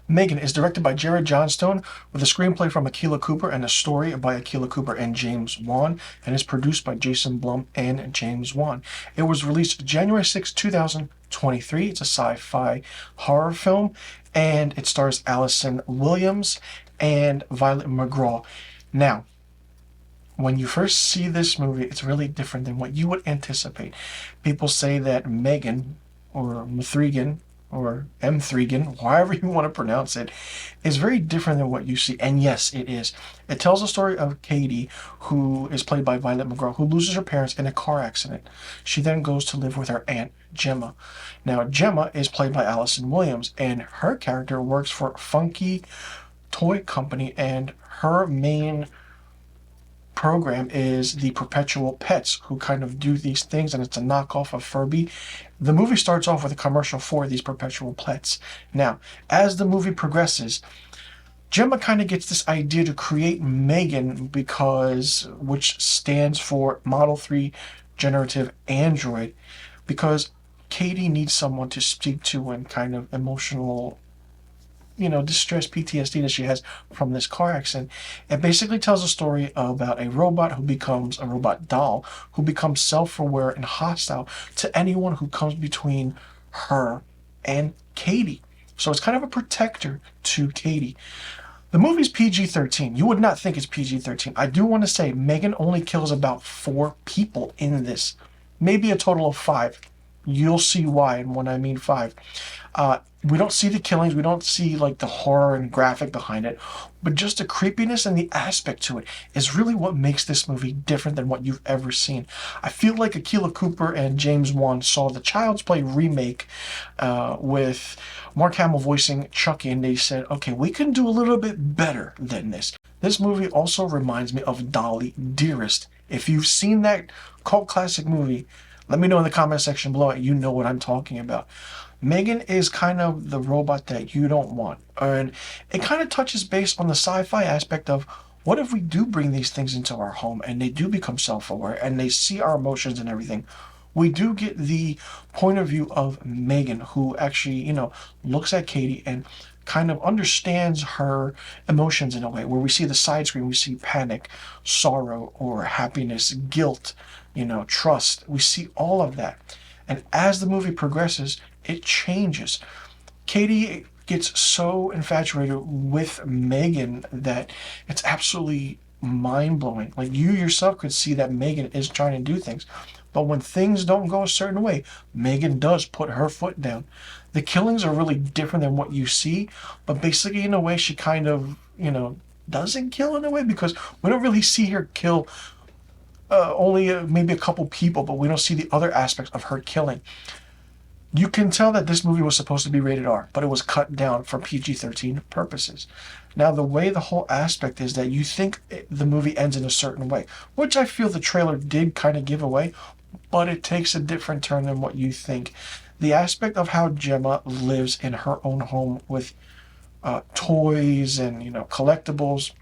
M3GAN is directed by Jared Johnstone with a screenplay from Akilah Cooper and a story by Akilah Cooper and James Wan, and is produced by Jason Blum and James Wan. It was released January 6, 2023. It's a sci-fi horror film, and it stars Allison Williams and Violet McGraw. Now, when you first see this movie, it's really different than what you would anticipate. People say that M3GAN, or M3GAN, or M3GAN, however you want to pronounce it, is very different than what you see. And yes, it is. It tells the story of Katie, who is played by Violet McGraw, who loses her parents in a car accident. She then goes to live with her aunt, Gemma. Now, Gemma is played by Allison Williams, and her character works for Funky Toy Company, and her main program is the Perpetual Pets, who kind of do these things, and it's a knockoff of Furby. The movie starts off with a commercial for these Perpetual Pets. Now, as the movie progresses, Gemma kind of gets this idea to create M3GAN, which stands for Model 3 Generative Android, because Katie needs someone to speak to and kind of emotional distress, PTSD that she has from this car accident. It basically tells a story about a robot who becomes a robot doll, who becomes self-aware and hostile to anyone who comes between her and Katie. So it's kind of a protector to Katie. The movie's PG-13. You would not think it's PG-13. I do want to say M3GAN only kills about 4 people in this. Maybe a total of 5. You'll see why, and when I mean 5. We don't see the killings, we don't see like the horror and graphic behind it, but just the creepiness and the aspect to it is really what makes this movie different than what you've ever seen. I feel like Akilah Cooper and James Wan saw the Child's Play remake with Mark Hamill voicing Chucky, and they said, okay, we can do a little bit better than this. This movie also reminds me of Dolly Dearest. If you've seen that cult classic movie, let me know in the comment section below. You know what I'm talking about. M3GAN is kind of the robot that you don't want. And it kind of touches base on the sci-fi aspect of what if we do bring these things into our home and they do become self-aware and they see our emotions and everything. We do get the point of view of M3GAN, who actually, looks at Katie and kind of understands her emotions in a way, where we see the side screen, we see panic, sorrow, or happiness, guilt, trust. We see all of that. And as the movie progresses, it changes. Katie gets so infatuated with M3GAN that it's absolutely mind-blowing. Like, you yourself could see that M3GAN is trying to do things. But when things don't go a certain way, M3GAN does put her foot down. The killings are really different than what you see, but basically in a way she kind of, doesn't kill in a way, because we don't really see her kill only maybe a couple people, but we don't see the other aspects of her killing. You can tell that this movie was supposed to be rated R, but it was cut down for PG-13 purposes. Now, the way the whole aspect is that you think the movie ends in a certain way, which I feel the trailer did kind of give away, but it takes a different turn than what you think. The aspect of how Gemma lives in her own home with toys and, collectibles,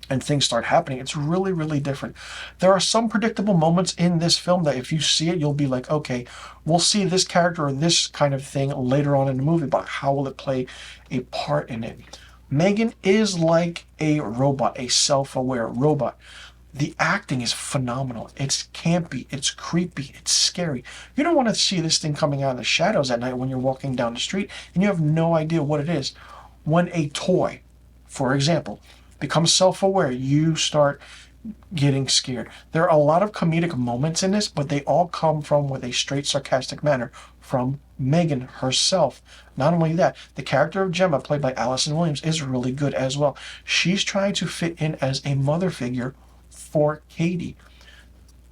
and things start happening, it's really, really different. There are some predictable moments in this film that if you see it, you'll be like, okay, we'll see this character or this kind of thing later on in the movie, but how will it play a part in it? M3GAN is like a robot, a self-aware robot. The acting is phenomenal. It's campy, it's creepy, it's scary. You don't want to see this thing coming out of the shadows at night when you're walking down the street and you have no idea what it is. When a toy, for example, becomes self-aware, you start getting scared. There are a lot of comedic moments in this, but they all come from with a straight sarcastic manner from M3GAN herself. Not only that, the character of Gemma, played by Allison Williams, is really good as well. She's trying to fit in as a mother figure for Katie.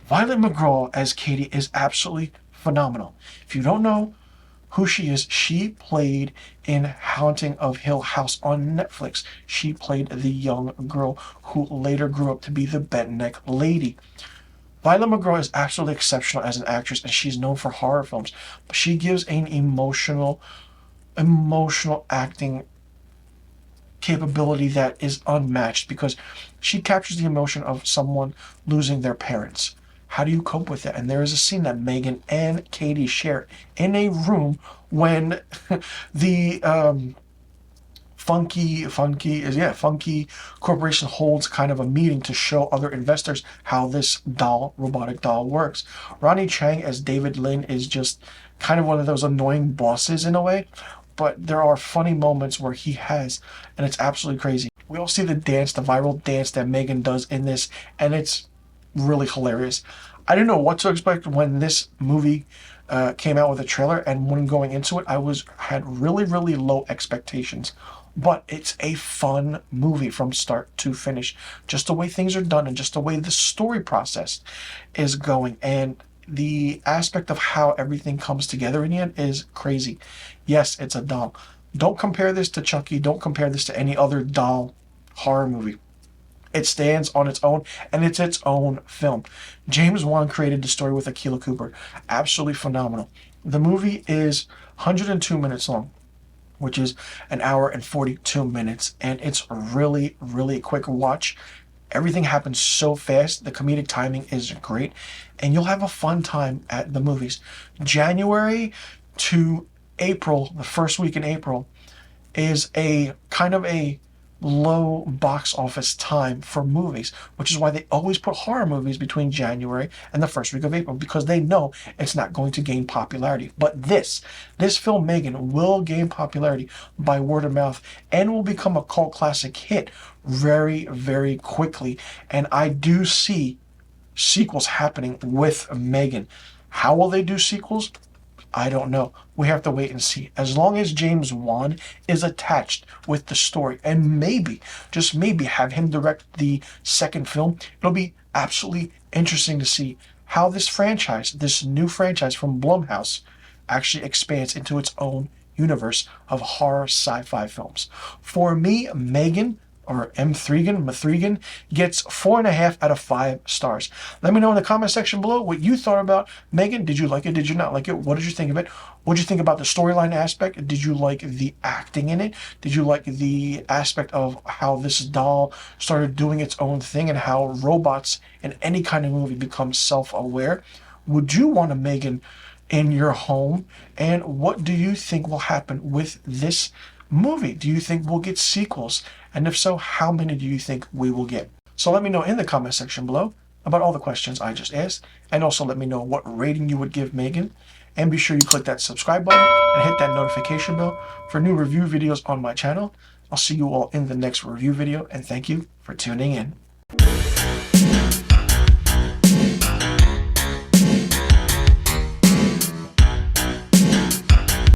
Violet McGraw as Katie is absolutely phenomenal. If you don't know who she is, she played in Haunting of Hill House on Netflix. She played the young girl who later grew up to be the bent neck lady. Violet McGraw is absolutely exceptional as an actress, and she's known for horror films, but she gives an emotional acting capability that is unmatched, because she captures the emotion of someone losing their parents. How do you cope with that? And there is a scene that M3GAN and Katie share in a room when the Funky Corporation holds kind of a meeting to show other investors how this robotic doll works. Ronnie Chang as David Lin is just kind of one of those annoying bosses in a way, but there are funny moments where he has, and it's absolutely crazy. We all see the viral dance that M3GAN does in this, and it's really hilarious. I didn't know what to expect when this movie came out with a trailer, and when going into it, I had really low expectations. But it's a fun movie from start to finish. Just the way things are done and just the way the story process is going. And the aspect of how everything comes together in the end is crazy. Yes, it's a doll. Don't compare this to Chucky. Don't compare this to any other doll horror movie. It stands on its own, and it's its own film. James Wan created the story with Akilah Cooper. Absolutely phenomenal. The movie is 102 minutes long, which is an hour and 42 minutes, and it's really a quick watch. Everything happens so fast. The comedic timing is great, and you'll have a fun time at the movies. January to April, the first week in April, is a kind of a low box office time for movies, which is why they always put horror movies between January and the first week of April, because they know it's not going to gain popularity. But this film, M3GAN, will gain popularity by word of mouth and will become a cult classic hit very quickly. And I do see sequels happening with M3GAN. How will they do sequels? I don't know. We have to wait and see. As long as James Wan is attached with the story, and maybe, just maybe, have him direct the second film, it'll be absolutely interesting to see how this franchise, this new franchise from Blumhouse, actually expands into its own universe of horror sci-fi films. For me, M3GAN, or M3GAN, gets 4.5 out of 5 stars. Let me know in the comment section below what you thought about M3GAN. Did you like it? Did you not like it? What did you think of it? What did you think about the storyline aspect? Did you like the acting in it? Did you like the aspect of how this doll started doing its own thing and how robots in any kind of movie become self-aware? Would you want a M3GAN in your home? And what do you think will happen with this movie? Do you think we'll get sequels? And if so, how many do you think we will get? So let me know in the comment section below about all the questions I just asked, and also let me know what rating you would give M3GAN. And be sure you click that subscribe button and hit that notification bell for new review videos on my channel. I'll see you all in the next review video, and thank you for tuning in.